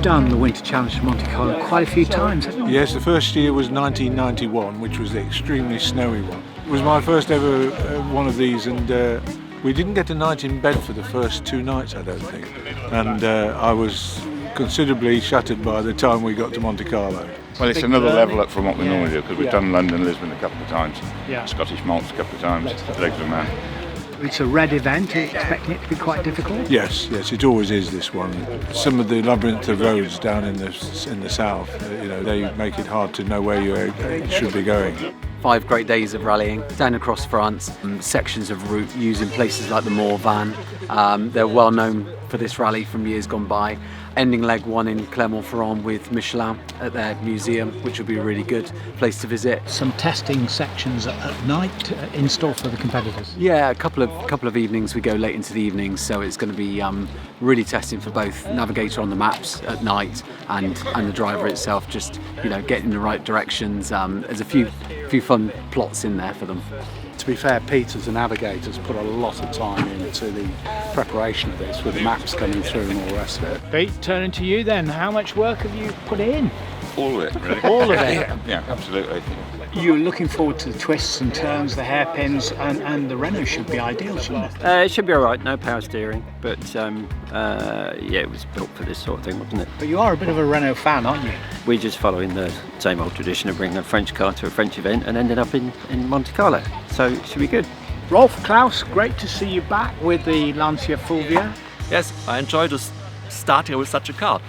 done the Winter Challenge of Monte-Carlo quite a few times, haven't you? Yes, the first year was 1991, which was the extremely snowy one. It was my first ever one of these, and we didn't get a night in bed for the first 2 nights, I don't think. And I was considerably shattered by the time we got to Monte-Carlo. Well, it's another level up from what we normally do, because we've done London, Lisbon a couple of times, Scottish Malts a couple of times, Legs of a Man. It's a red event. Are you expecting it to be quite difficult? Yes, it always is, this one. Some of the labyrinth of roads down in the south, they make it hard to know where you should be going. 5 great days of rallying down across France, sections of route using places like the Morvan. They're well known for this rally from years gone by. Ending leg 1 in Clermont-Ferrand with Michelin at their museum, which will be a really good place to visit. Some testing sections at night in store for the competitors. Yeah, a couple of evenings. We go late into the evenings, so it's going to be really testing for both navigator on the maps at night and the driver itself. Just getting in the right directions. There's a few fun plots in there for them. To be fair, Peter, the navigator's put a lot of time into the preparation of this, with maps coming through and all the rest of it. Pete, turning to you then, how much work have you put in? All of it, really. All of it? Yeah, absolutely. You're looking forward to the twists and turns, the hairpins, and the Renault should be ideal, shouldn't it? It should be all right, no power steering, but it was built for this sort of thing, wasn't it? But you are a bit of a Renault fan, aren't you? We're just following the same old tradition of bringing a French car to a French event and ending up in Monte-Carlo, so it should be good. Rolf, Klaus, great to see you back with the Lancia Fulvia. Yes, I enjoy starting with such a car,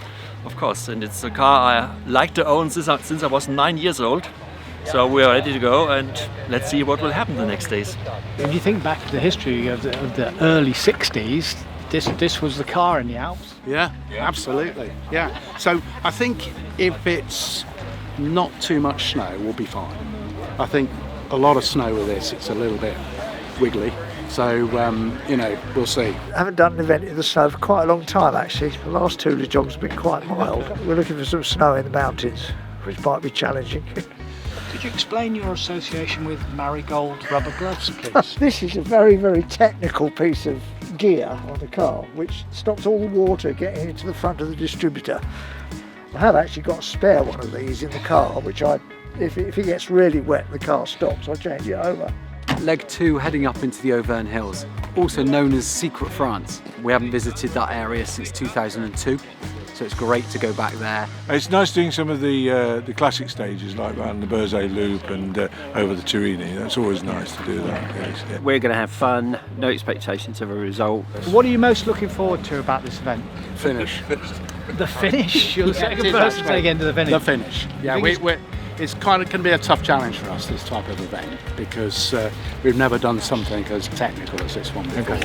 of course, and it's a car I like to own since I was 9 years old. So we are ready to go, and let's see what will happen the next days. If you think back to the history of the early 60s, this was the car in the Alps. Yeah, absolutely. Yeah. So I think if it's not too much snow, we'll be fine. I think a lot of snow with this, it's a little bit wiggly. So, we'll see. I haven't done an event in the snow for quite a long time, actually. The last 2 jobs have been quite mild. We're looking for some snow in the mountains, which might be challenging. Could you explain your association with Marigold rubber gloves, please? This is a very, very technical piece of gear on the car, which stops all the water getting into the front of the distributor. I have actually got a spare one of these in the car, which if it gets really wet, the car stops, I change it over. Leg 2 heading up into the Auvergne Hills, also known as Secret France. We haven't visited that area since 2002. So it's great to go back there. It's nice doing some of the classic stages like around the Berzé Loop and over the Turini. That's always nice to do that. Yes, yeah. We're going to have fun, no expectations of a result. What are you most looking forward to about this event? Finish. The finish? You're the second person to take into the finish. The finish. Yeah, it's kind of going to be a tough challenge for us, this type of event, because we've never done something as technical as this one before.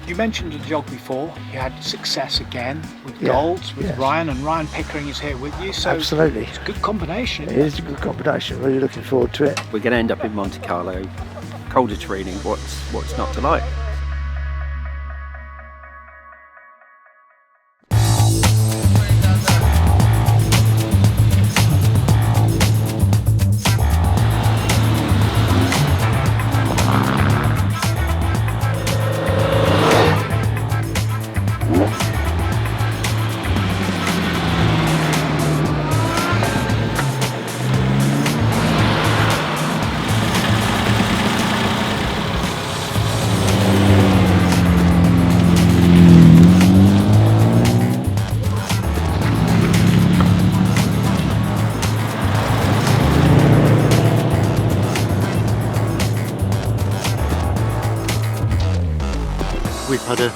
You mentioned the jog before. You had success again with golds with Ryan, and Ryan Pickering is here with you. So absolutely. It's a good combination. It is a good combination. Really looking forward to it. We're going to end up in Monte-Carlo, colder terrain. What's not to like? We've had a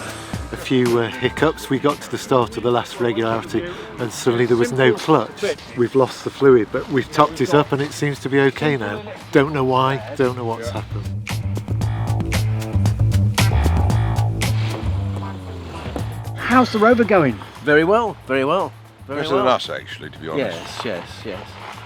few hiccups. We got to the start of the last regularity and suddenly there was no clutch. We've lost the fluid, but we've topped it up and it seems to be okay now. Don't know why, don't know what's happened. How's the Rover going? Very well, very well. Better than us, actually, to be honest. Yes.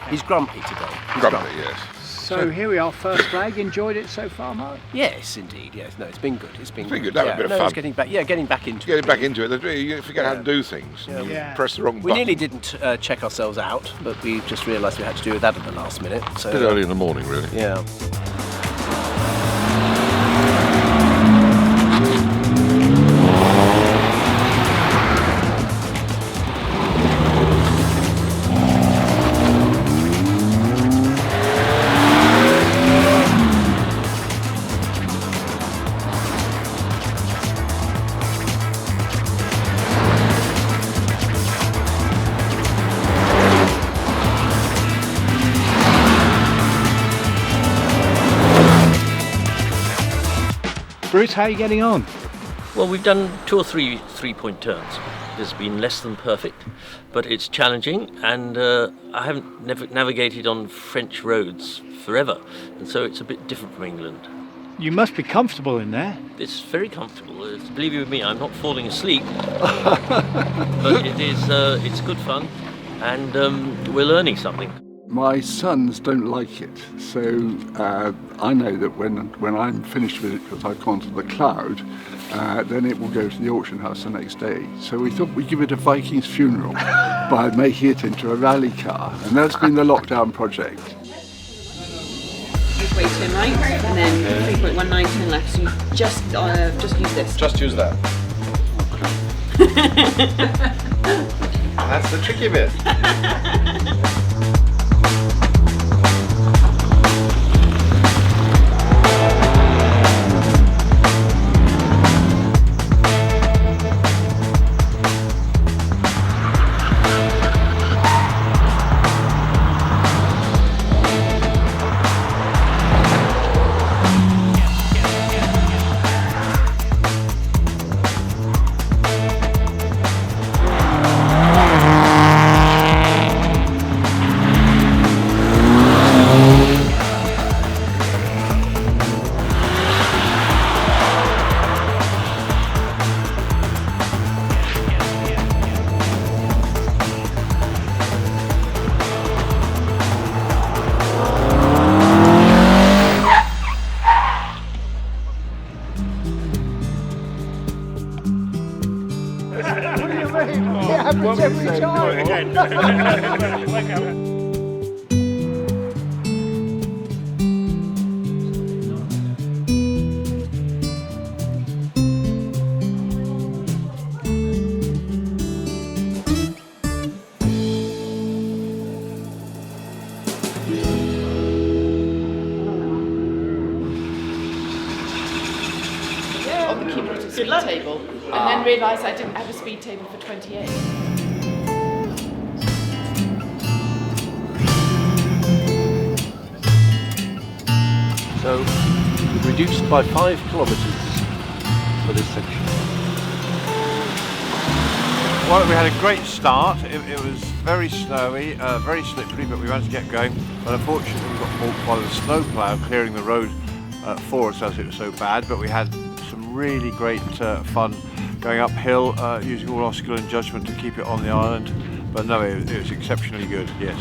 He's grumpy today. Grumpy, yes. So here we are, first leg. Enjoyed it so far, Mark? Yes, indeed. Yes, no, it's been good. It's been good. That was a bit of fun. It's getting back into it. Getting back into it. You forget how to do things. You press the wrong button. We nearly didn't check ourselves out, but we just realised we had to do that at the last minute. So, a bit early in the morning, really. Yeah. Bruce, how are you getting on? Well, we've done 2 or 3 three-point turns. It's been less than perfect, but it's challenging, and I haven't navigated on French roads forever, and so it's a bit different from England. You must be comfortable in there. It's very comfortable. Believe you me, I'm not falling asleep, but it's good fun, and we're learning something. My sons don't like it, so I know that when I'm finished with it, because I've gone to the cloud, then it will go to the auction house the next day. So we thought we'd give it a Viking's funeral by making it into a rally car, and that's been the lockdown project. Just weight in right, and then 3.19 turn left. So you just use this. Just use that. That's the tricky bit. Every time. On the keyboard to speed table, and then realised I didn't have a speed table for 28. So we've reduced by 5 kilometres for this section. Well, we had a great start. It was very snowy, very slippery, but we managed to get going. But unfortunately, we got balked by the snowplough clearing the road for us as it was so bad. But we had some really great fun going uphill, using all our skill and judgment to keep it on the island. But no, it was exceptionally good, yes.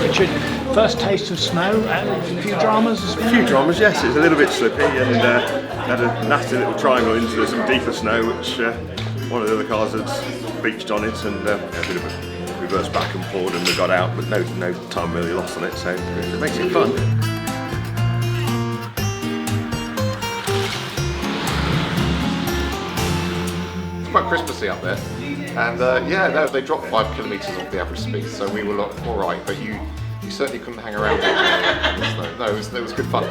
Richard, first taste of snow, a few dramas as well? A few dramas, yes. It's a little bit slippy and had a nasty little triangle into some deeper snow, which one of the other cars had beached on it, and a bit of a reverse back and forward, and we got out, but no time really lost on it, so it makes it fun. It's quite Christmassy up there. And yeah, no, they dropped 5 kilometres off the average speed, so we were all right. But you certainly couldn't hang around. No, it was good fun.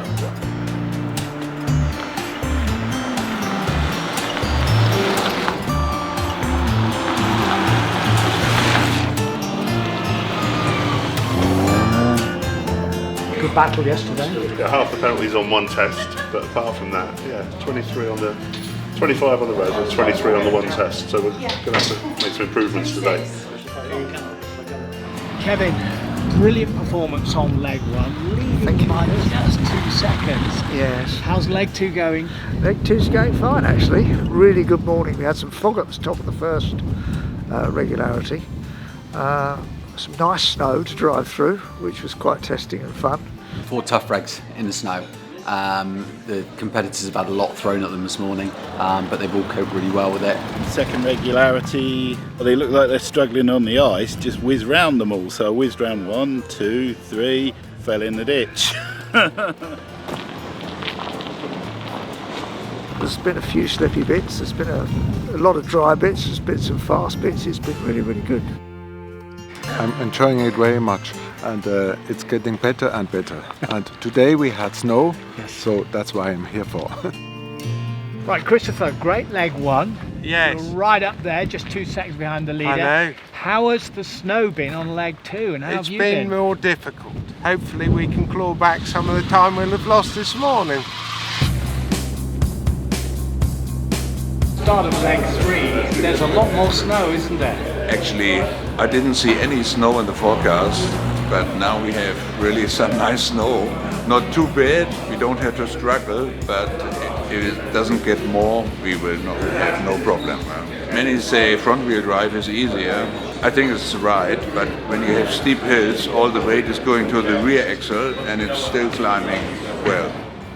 Good battle yesterday. Yeah, half the penalties on one test, but apart from that, yeah, 25 on the road and 23 on the one test, so we're going to have to make some improvements today. Kevin, brilliant performance on leg 1, leading by just 2 seconds. Yes. How's leg 2 going? Leg 2's going fine actually. Really good morning. We had some fog at the top of the first regularity. Some nice snow to drive through, which was quite testing and fun. 4 tough regs in the snow. The competitors have had a lot thrown at them this morning, but they've all coped really well with it. Second regularity, they look like they're struggling on the ice, just whiz round them all. So I whizzed round 1, 2, 3, fell in the ditch. There's been a few slippy bits, there's been a lot of dry bits, there's been some fast bits, it's been really, really good. I'm enjoying it very much, and it's getting better and better. And today we had snow, so that's why I'm here for. Right, Christopher, great leg 1. Yes. You're right up there, just 2 seconds behind the leader. I know. How has the snow been on leg 2, and how have you been? It's been more difficult. Hopefully we can claw back some of the time we'll have lost this morning. start of leg 3, there's a lot more snow, isn't there? Actually, I didn't see any snow in the forecast, but now we have really some nice snow. Not too bad, we don't have to struggle, but if it doesn't get more, we will not have no problem. Many say front-wheel drive is easier. I think it's right, but when you have steep hills, all the weight is going to the rear axle and it's still climbing well.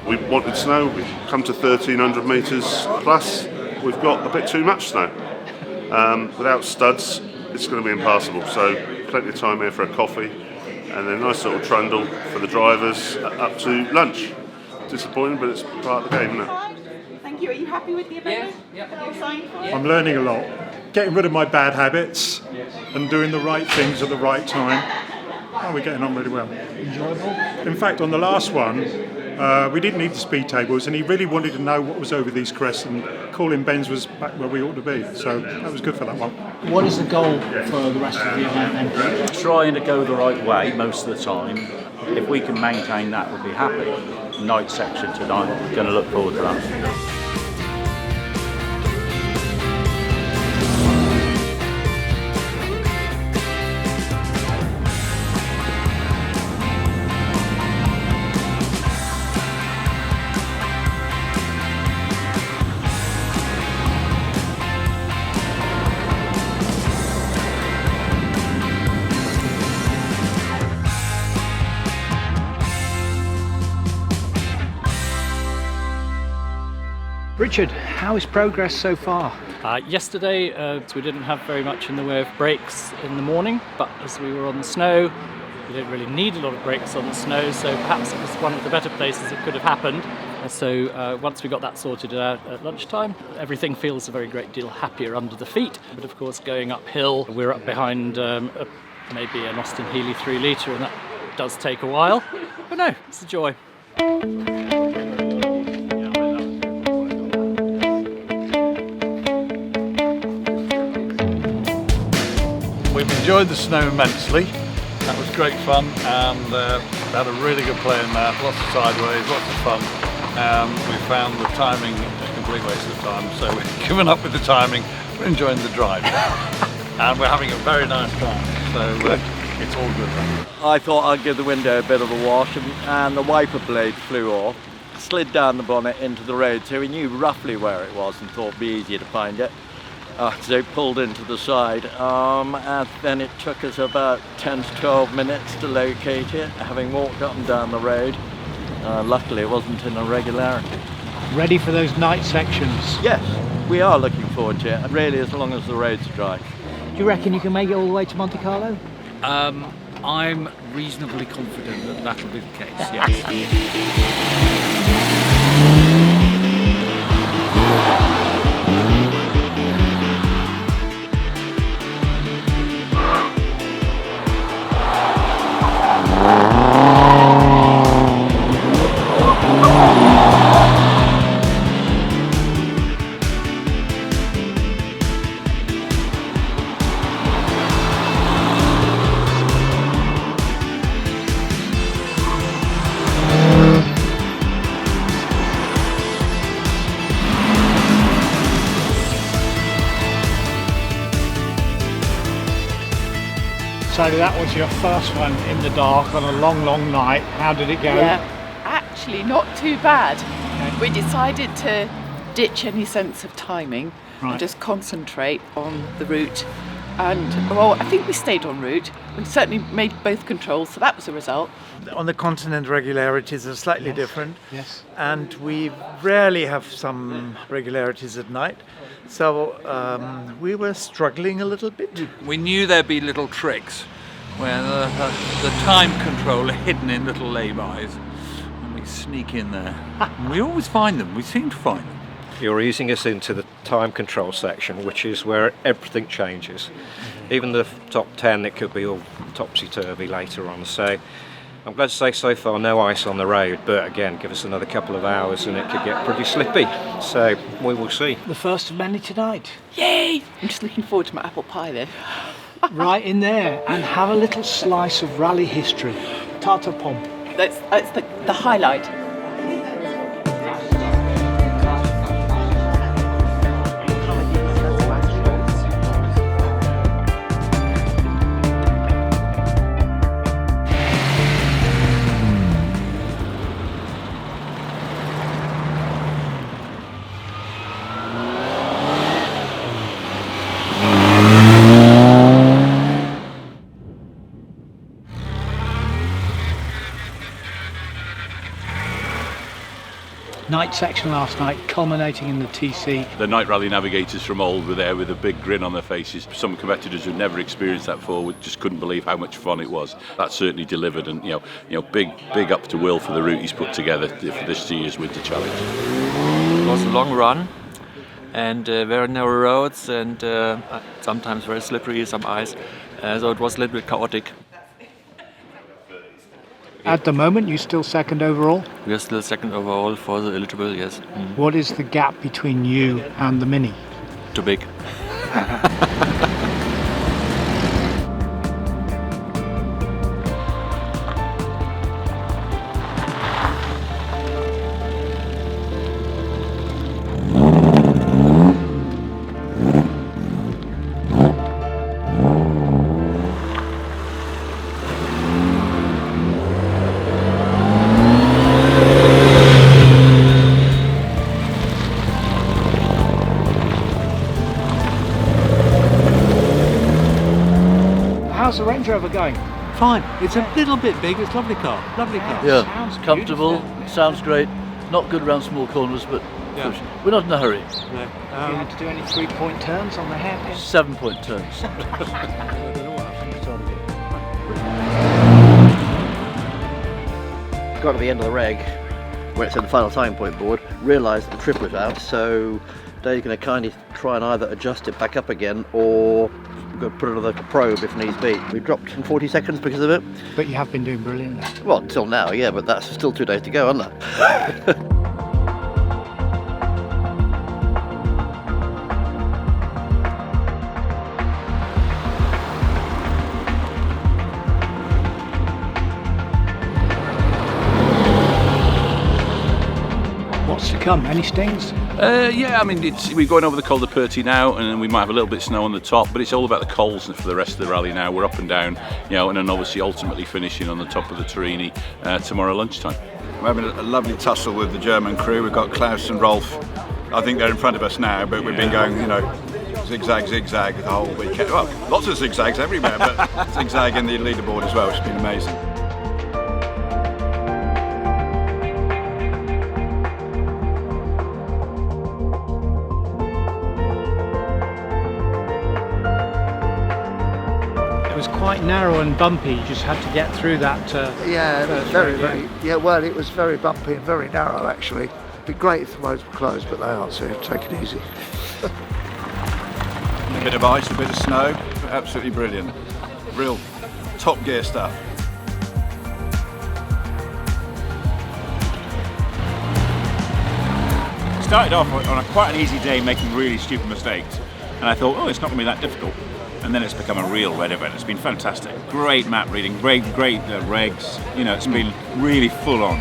We wanted snow, we've come to 1,300 metres plus, we've got a bit too much snow. Without studs, it's going to be impassable, so plenty of time here for a coffee and a nice little trundle for the drivers up to lunch. Disappointing, but it's part of the game, isn't it? Thank you. Are you happy with the event? Have you signed for it? I'm learning a lot, getting rid of my bad habits and doing the right things at the right time. Oh, we're getting on really well. Enjoyable? In fact, on the last one, we didn't need the speed tables, and he really wanted to know what was over these crests, and calling Ben's was back where we ought to be, so that was good for that one. What is the goal for the rest of the event then? Trying to go the right way most of the time. If we can maintain that, we'll be happy. Night section tonight, going to look forward to that. Richard, how is progress so far? Yesterday we didn't have very much in the way of brakes in the morning, but as we were on the snow, we didn't really need a lot of brakes on the snow, so perhaps it was one of the better places it could have happened. So once we got that sorted out at lunchtime, everything feels a very great deal happier under the feet. But of course, going uphill, we're up behind maybe an Austin Healey 3 litre, and that does take a while. But no, it's a joy. We've enjoyed the snow immensely. That was great fun, and had a really good play in that. Lots of sideways, lots of fun. We found the timing a complete waste of time, so we've given up with the timing. We're enjoying the drive, and we're having a very nice time. So it's all good. I thought I'd give the window a bit of a wash, and the wiper blade flew off. Slid down the bonnet into the road, so we knew roughly where it was and thought it'd be easier to find it. So pulled into the side, and then it took us about 10 to 12 minutes to locate it, having walked up and down the road. Luckily it wasn't in irregularity. Ready for those night sections? Yes, we are looking forward to it, and really as long as the roads are dry. Do you reckon you can make it all the way to Monte-Carlo? I'm reasonably confident that that'll be the case, yes. So that was your first one in the dark on a long, long night. How did it go? Yeah, actually not too bad. Okay. We decided to ditch any sense of timing and just concentrate on the route. And, well, I think we stayed en route. We certainly made both controls, so that was a result. On the continent, regularities are slightly different. Yes. And we rarely have some regularities at night. So we were struggling a little bit. We knew there'd be little tricks where the time control are hidden in little laybys, and we sneak in there. And we always find them, we seem to find them. You're easing us into the time control section, which is where everything changes. Even the top 10, it could be all topsy-turvy later on. So I'm glad to say so far no ice on the road, but again, give us another couple of hours and it could get pretty slippy. So we will see. The first of many tonight. Yay! I'm just looking forward to my apple pie though. Right in there, and have a little slice of rally history. Tata pomp. That's the highlight. Night section last night, culminating in the TC. The night rally navigators from Old were there with a big grin on their faces. Some competitors who'd never experienced that before just couldn't believe how much fun it was. That certainly delivered, and big up to Will for the route he's put together for this year's Winter Challenge. It was a long run and very narrow roads and sometimes very slippery, some ice, so it was a little bit chaotic. At the moment, you're still second overall? We are still second overall for the eligible, yes. What is the gap between you and the Mini? Too big. How's the Range Rover going? Fine. It's a little bit big. It's a lovely car. Lovely car. Yeah, Sounds comfortable. beautiful. Sounds great. Not good around small corners, but we're not in a hurry. No. Have you had to do any 3-point turns on the hairpin? 7-point turns. Got to the end of the reg, where it's in the final time point board, realised that the trip was out, so Dave's going to kindly try and either adjust it back up again or we're going to put another probe if needs be. We dropped in 40 seconds because of it. But you have been doing brilliantly. Well, until now, yeah, but that's still 2 days to go, isn't it? What's to come? Any stings? Yeah, I mean, we're going over the Col de Perty now, and we might have a little bit of snow on the top, but it's all about the cols for the rest of the rally now. We're up and down, and then obviously ultimately finishing on the top of the Turini tomorrow lunchtime. We're having a lovely tussle with the German crew. We've got Klaus and Rolf. I think they're in front of us now, but we've been going, zigzag the whole weekend. Well, lots of zigzags everywhere, but zigzag in the leaderboard as well, which has been amazing. Quite narrow and bumpy. You just had to get through that. Yeah, it was very. Yeah, well, it was very bumpy and very narrow actually. It'd be great if the roads were closed, but they aren't, so take it easy. A bit of ice, a bit of snow, absolutely brilliant. Real top gear stuff. Started off on quite an easy day making really stupid mistakes, and I thought, it's not going to be that difficult. And then it's become a real red event. It's been fantastic. Great map reading, great regs. It's been really full on.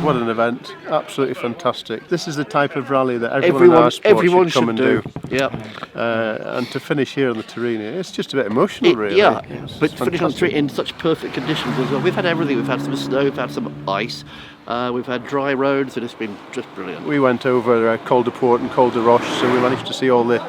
What an event. Absolutely fantastic. This is the type of rally that everyone in our sport should come and do. Yeah. And to finish here on the Turini, it's just a bit emotional, really. Yeah, It's but to finish on the fantastic. Turini in such perfect conditions as well. We've had everything. We've had some snow, we've had some ice, we've had dry roads, and it's been just brilliant. We went over Col de Port and Col de Roche, so we managed to see all the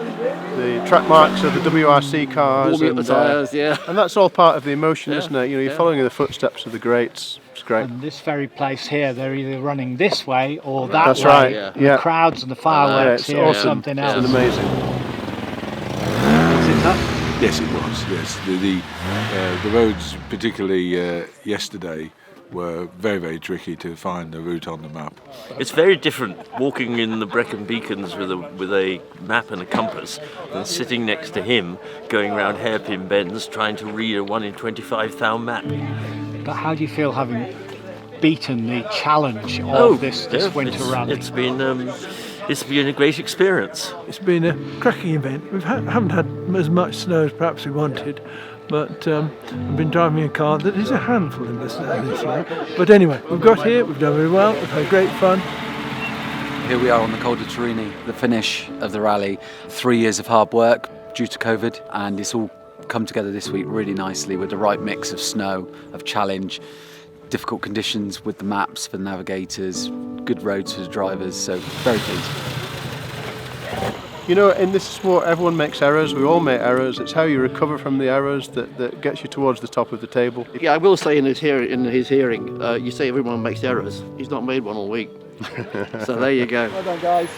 track marks of the WRC cars. Warming up the tyres, yeah. And that's all part of the emotion, Yeah, isn't it? You're yeah. following in the footsteps of the greats. It's great. And this very place here, they're either running this way or that That's way. right, And yeah. The crowds and the fireworks Yeah, here it's or awesome. something else. It's amazing. Was it tough? Yes, it was. Yes, the roads, particularly yesterday, were very, very tricky to find the route on the map. It's very different walking in the Brecon Beacons with a map and a compass than sitting next to him going around hairpin bends trying to read a 1 in 25,000 map. But how do you feel having beaten the challenge of this winter rally? It's been a great experience. It's been a cracking event. We haven't had as much snow as perhaps we wanted, but I've been driving a car that is a handful in the snow this year. But anyway, we've got here, we've done very well, we've had great fun. Here we are on the Col de Turini, the finish of the rally. 3 years of hard work due to COVID, and it's all come together this week really nicely with the right mix of snow, of challenge, difficult conditions with the maps for the navigators, good roads for the drivers, so very pleased. You know, in this sport, everyone makes errors. We all make errors. It's how you recover from the errors that gets you towards the top of the table. Yeah, I will say in his hearing, you say everyone makes errors. He's not made one all week. So there you go. Well done, guys.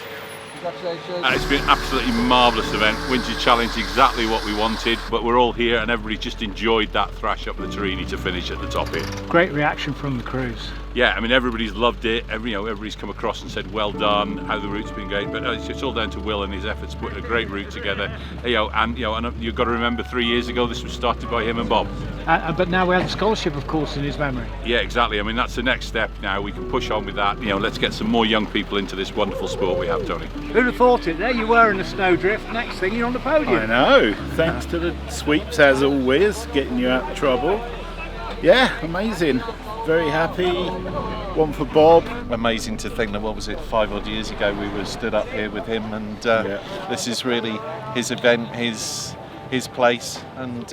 Congratulations. And it's been an absolutely marvellous event. Winter Challenge, exactly what we wanted, but we're all here and everybody just enjoyed that thrash up the Turini to finish at the top here. Great reaction from the crews. Yeah, I mean, everybody's loved it. Everybody's come across and said well done, how the route's been great. But it's all down to Will and his efforts putting a great route together. And you've got to remember 3 years ago this was started by him and Bob. But now we have the scholarship, of course, in his memory. Yeah, exactly. I mean, that's the next step now. We can push on with that. Let's get some more young people into this wonderful sport we have, Tony. Who'd have thought it? There you were in the snowdrift. Next thing, you're on the podium. I know. Thanks to the sweeps, as always, getting you out of trouble. Yeah, amazing. Very happy. One for Bob. Amazing to think that, 5 odd years ago we were stood up here with him, and this is really his event, his place, and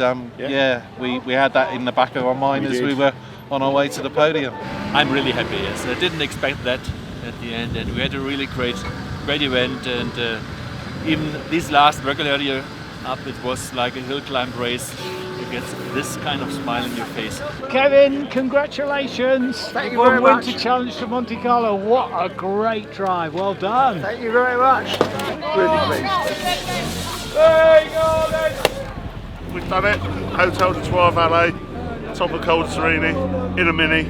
we had that in the back of our mind as we were on our way to the podium. I'm really happy, yes. I didn't expect that at the end, and we had a really great event, and even this last regular year up, it was like a hill climb race. You get this kind of smile on your face. Kevin, congratulations! Thank you very much. Winter Challenge to Monte-Carlo. What a great drive. Well done. Thank you very much. Really pleased. There you go, then. We've done it. Hotel de Trois Vallées, top of Col Turini, in a Mini.